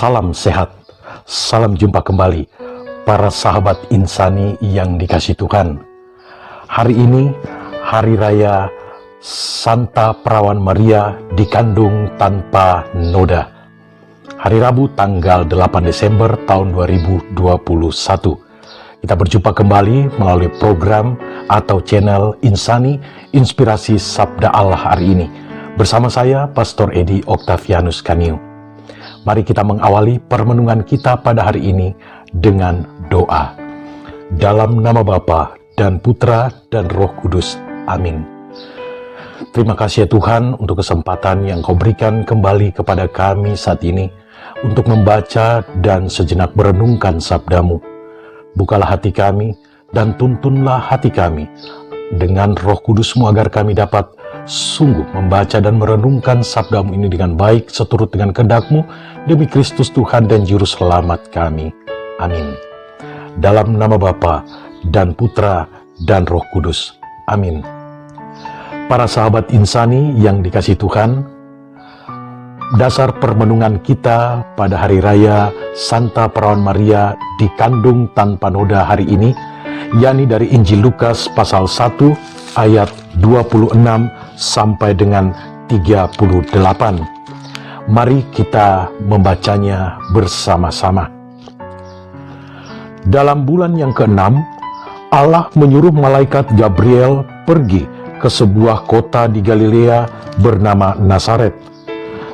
Salam sehat, salam jumpa kembali para sahabat insani yang dikasihi Tuhan. Hari ini Hari Raya Santa Perawan Maria dikandung tanpa noda. Hari Rabu tanggal 8 Desember tahun 2021. Kita berjumpa kembali melalui program atau channel Insani Inspirasi Sabda Allah hari ini. Bersama saya, Pastor Edi Octavianus Kaniu. Mari kita mengawali permenungan kita pada hari ini dengan doa. Dalam nama Bapa dan Putra dan Roh Kudus. Amin. Terima kasih ya Tuhan untuk kesempatan yang Kau berikan kembali kepada kami saat ini untuk membaca dan sejenak merenungkan sabda-Mu. Bukalah hati kami dan tuntunlah hati kami dengan Roh Kudus-Mu agar kami dapat sungguh membaca dan merenungkan sabda-Mu ini dengan baik seturut dengan kehendak-Mu demi Kristus Tuhan dan Juru Selamat kami. Amin. Dalam nama Bapa dan Putra dan Roh Kudus. Amin. Para sahabat insani yang dikasihi Tuhan, dasar permenungan kita pada Hari Raya Santa Perawan Maria dikandung tanpa noda hari ini, yakni dari Injil Lukas pasal 1 ayat 26 sampai dengan 38. Mari kita membacanya bersama-sama. Dalam bulan yang ke-6, Allah menyuruh malaikat Gabriel pergi ke sebuah kota di Galilea bernama Nazaret,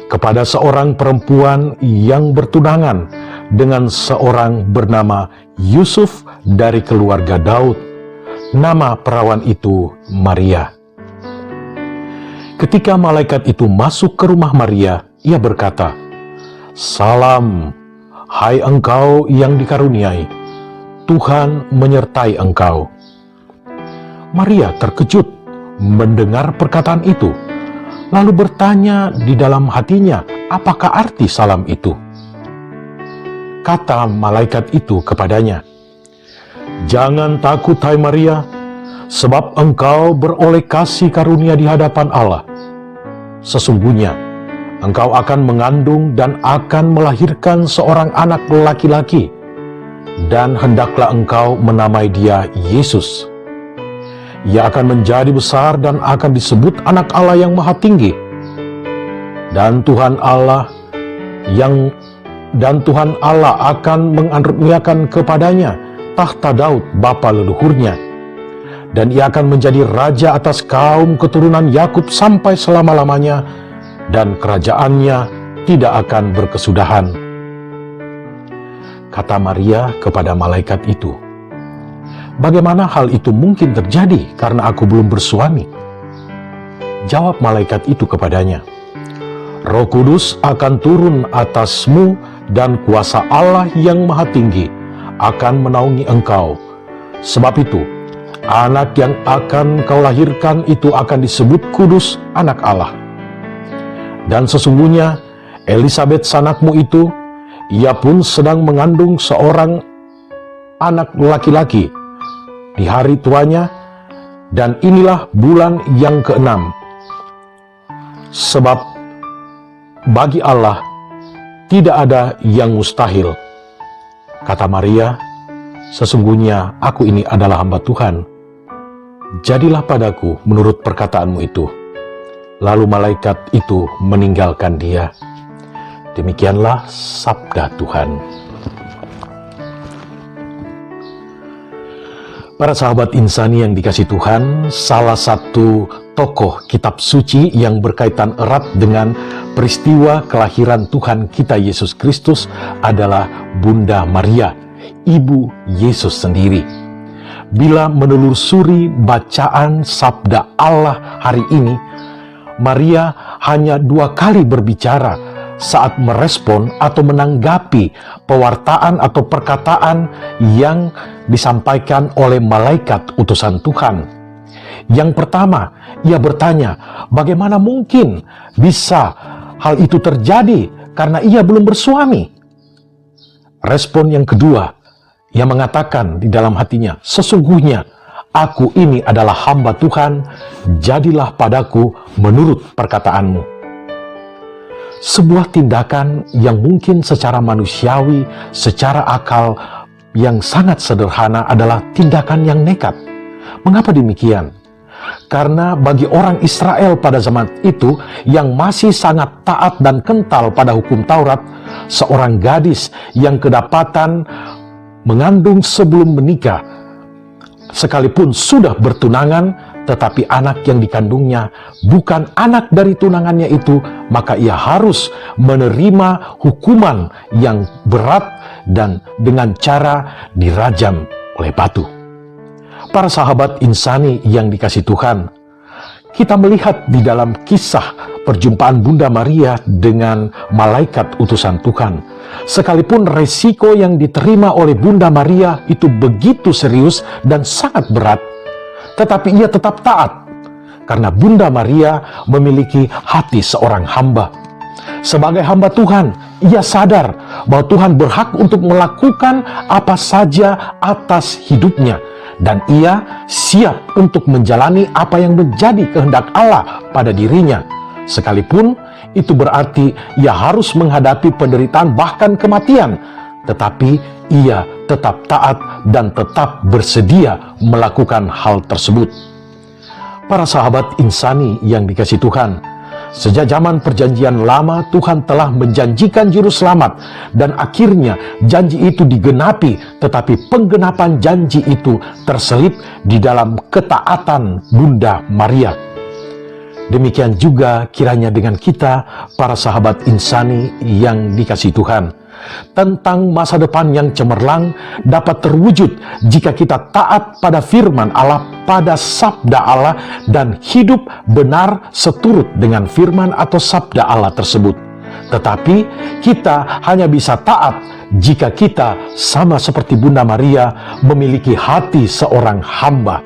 kepada seorang perempuan yang bertunangan dengan seorang bernama Yusuf dari keluarga Daud. Nama perawan itu Maria. Ketika malaikat itu masuk ke rumah Maria, ia berkata, "Salam, hai engkau yang dikaruniai, Tuhan menyertai engkau." Maria terkejut mendengar perkataan itu, lalu bertanya di dalam hatinya, apakah arti salam itu? Kata malaikat itu kepadanya, "Jangan takut hai Maria, sebab engkau beroleh kasih karunia di hadapan Allah. Sesungguhnya, engkau akan mengandung dan akan melahirkan seorang anak laki-laki, dan hendaklah engkau menamai dia Yesus. Ia akan menjadi besar dan akan disebut Anak Allah yang Maha Tinggi. Dan Tuhan Allah akan mengaruniakan kepadanya tahta Daud bapa leluhurnya, dan ia akan menjadi raja atas kaum keturunan Yakub sampai selama-lamanya, dan kerajaannya tidak akan berkesudahan." Kata Maria kepada malaikat itu, "Bagaimana hal itu mungkin terjadi karena aku belum bersuami?" Jawab malaikat itu kepadanya, "Roh Kudus akan turun atasmu dan kuasa Allah yang Maha Tinggi akan menaungi engkau. Sebab itu, anak yang akan kau lahirkan itu akan disebut kudus, Anak Allah. Dan sesungguhnya Elisabet sanakmu itu, ia pun sedang mengandung seorang anak laki-laki di hari tuanya, dan inilah bulan yang ke-6. Sebab bagi Allah tidak ada yang mustahil." Kata Maria, "Sesungguhnya aku ini adalah hamba Tuhan. Jadilah padaku menurut perkataanmu itu." Lalu malaikat itu meninggalkan dia. Demikianlah sabda Tuhan. Para sahabat insani yang dikasihi Tuhan, salah satu tokoh kitab suci yang berkaitan erat dengan peristiwa kelahiran Tuhan kita Yesus Kristus adalah Bunda Maria, Ibu Yesus sendiri. Bila menelusuri bacaan sabda Allah hari ini, Maria hanya 2 kali berbicara saat merespon atau menanggapi pewartaan atau perkataan yang disampaikan oleh malaikat utusan Tuhan. Yang pertama, ia bertanya, bagaimana mungkin bisa hal itu terjadi karena ia belum bersuami? Respon yang kedua, ia mengatakan di dalam hatinya, "Sesungguhnya aku ini adalah hamba Tuhan, jadilah padaku menurut perkataanmu." Sebuah tindakan yang mungkin secara manusiawi, secara akal yang sangat sederhana adalah tindakan yang nekat. Mengapa demikian? Karena bagi orang Israel pada zaman itu yang masih sangat taat dan kental pada hukum Taurat, seorang gadis yang kedapatan mengandung sebelum menikah, sekalipun sudah bertunangan, tetapi anak yang dikandungnya bukan anak dari tunangannya itu, maka ia harus menerima hukuman yang berat dan dengan cara dirajam oleh batu. Para sahabat insani yang dikasihi Tuhan, kita melihat di dalam kisah perjumpaan Bunda Maria dengan malaikat utusan Tuhan, sekalipun resiko yang diterima oleh Bunda Maria itu begitu serius dan sangat berat, tetapi ia tetap taat, karena Bunda Maria memiliki hati seorang hamba. Sebagai hamba Tuhan, ia sadar bahwa Tuhan berhak untuk melakukan apa saja atas hidupnya, dan ia siap untuk menjalani apa yang menjadi kehendak Allah pada dirinya, sekalipun itu berarti ia harus menghadapi penderitaan bahkan kematian, tetapi ia tetap taat dan tetap bersedia melakukan hal tersebut. Para sahabat insani yang dikasihi Tuhan, sejak zaman perjanjian lama Tuhan telah menjanjikan juru selamat, dan akhirnya janji itu digenapi, tetapi penggenapan janji itu terselip di dalam ketaatan Bunda Maria. Demikian juga kiranya dengan kita, para sahabat insani yang dikasihi Tuhan. Tentang masa depan yang cemerlang dapat terwujud jika kita taat pada firman Allah, pada sabda Allah, dan hidup benar seturut dengan firman atau sabda Allah tersebut. Tetapi kita hanya bisa taat jika kita sama seperti Bunda Maria memiliki hati seorang hamba.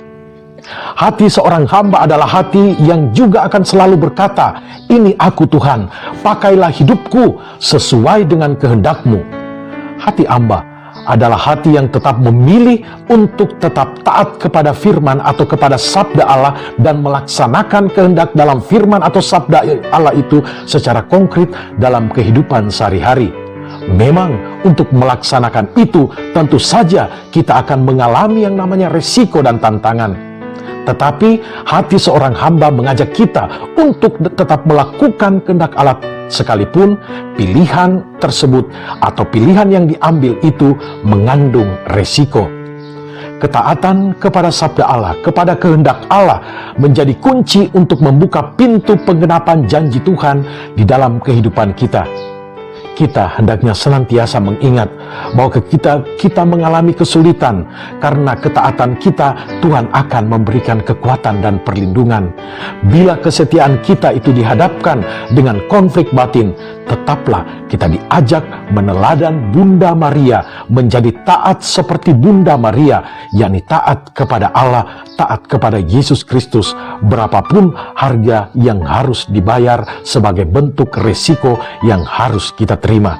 Hati seorang hamba adalah hati yang juga akan selalu berkata, "Ini aku Tuhan, pakailah hidupku sesuai dengan kehendak-Mu." Hati hamba adalah hati yang tetap memilih untuk tetap taat kepada firman atau kepada sabda Allah dan melaksanakan kehendak dalam firman atau sabda Allah itu secara konkret dalam kehidupan sehari-hari. Memang untuk melaksanakan itu tentu saja kita akan mengalami yang namanya resiko dan tantangan. Tetapi hati seorang hamba mengajak kita untuk tetap melakukan kehendak Allah, sekalipun pilihan tersebut atau pilihan yang diambil itu mengandung resiko. Ketaatan kepada sabda Allah, kepada kehendak Allah menjadi kunci untuk membuka pintu penggenapan janji Tuhan di dalam kehidupan kita. Kita hendaknya senantiasa mengingat bahwa kita mengalami kesulitan, karena ketaatan kita Tuhan akan memberikan kekuatan dan perlindungan. Bila kesetiaan kita itu dihadapkan dengan konflik batin, tetaplah kita diajak meneladan Bunda Maria, menjadi taat seperti Bunda Maria, yakni taat kepada Allah, taat kepada Yesus Kristus, berapapun harga yang harus dibayar sebagai bentuk resiko yang harus kita terima.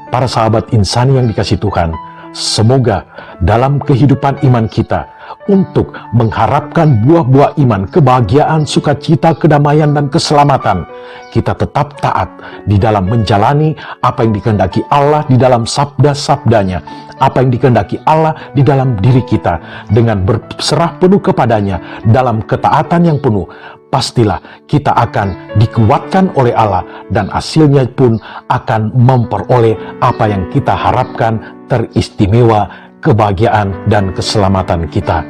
Para sahabat insani yang dikasihi Tuhan, semoga dalam kehidupan iman kita, untuk mengharapkan buah-buah iman, kebahagiaan, sukacita, kedamaian, dan keselamatan, kita tetap taat di dalam menjalani apa yang dikehendaki Allah di dalam sabda-sabdanya, apa yang dikehendaki Allah di dalam diri kita, dengan berserah penuh kepadanya dalam ketaatan yang penuh. Pastilah kita akan dikuatkan oleh Allah, dan hasilnya pun akan memperoleh apa yang kita harapkan, teristimewa kebahagiaan dan keselamatan kita.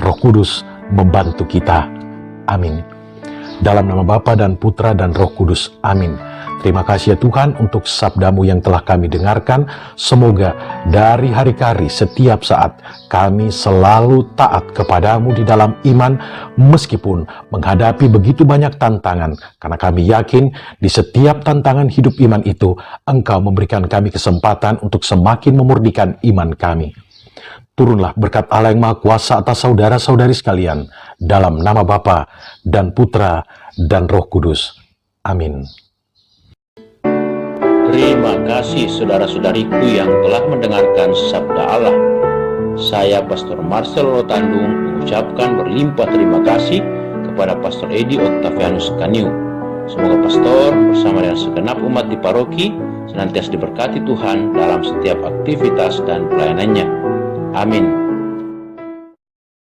Roh Kudus membantu kita. Amin. Dalam nama Bapa dan Putra dan Roh Kudus. Amin. Terima kasih ya Tuhan untuk sabda-Mu yang telah kami dengarkan. Semoga dari hari ke hari, setiap saat, kami selalu taat kepadamu di dalam iman, meskipun menghadapi begitu banyak tantangan. Karena kami yakin di setiap tantangan hidup iman itu, Engkau memberikan kami kesempatan untuk semakin memurnikan iman kami. Turunlah berkat Allah yang Maha Kuasa atas saudara-saudari sekalian, dalam nama Bapa dan Putra dan Roh Kudus. Amin. Terima kasih saudara-saudariku yang telah mendengarkan sabda Allah. Saya Pastor Marcel Rotandung mengucapkan berlimpah terima kasih kepada Pastor Edi Octavianus Kaniu. Semoga pastor bersama dengan segenap umat di paroki senantiasa diberkati Tuhan dalam setiap aktivitas dan pelayanannya. Amin.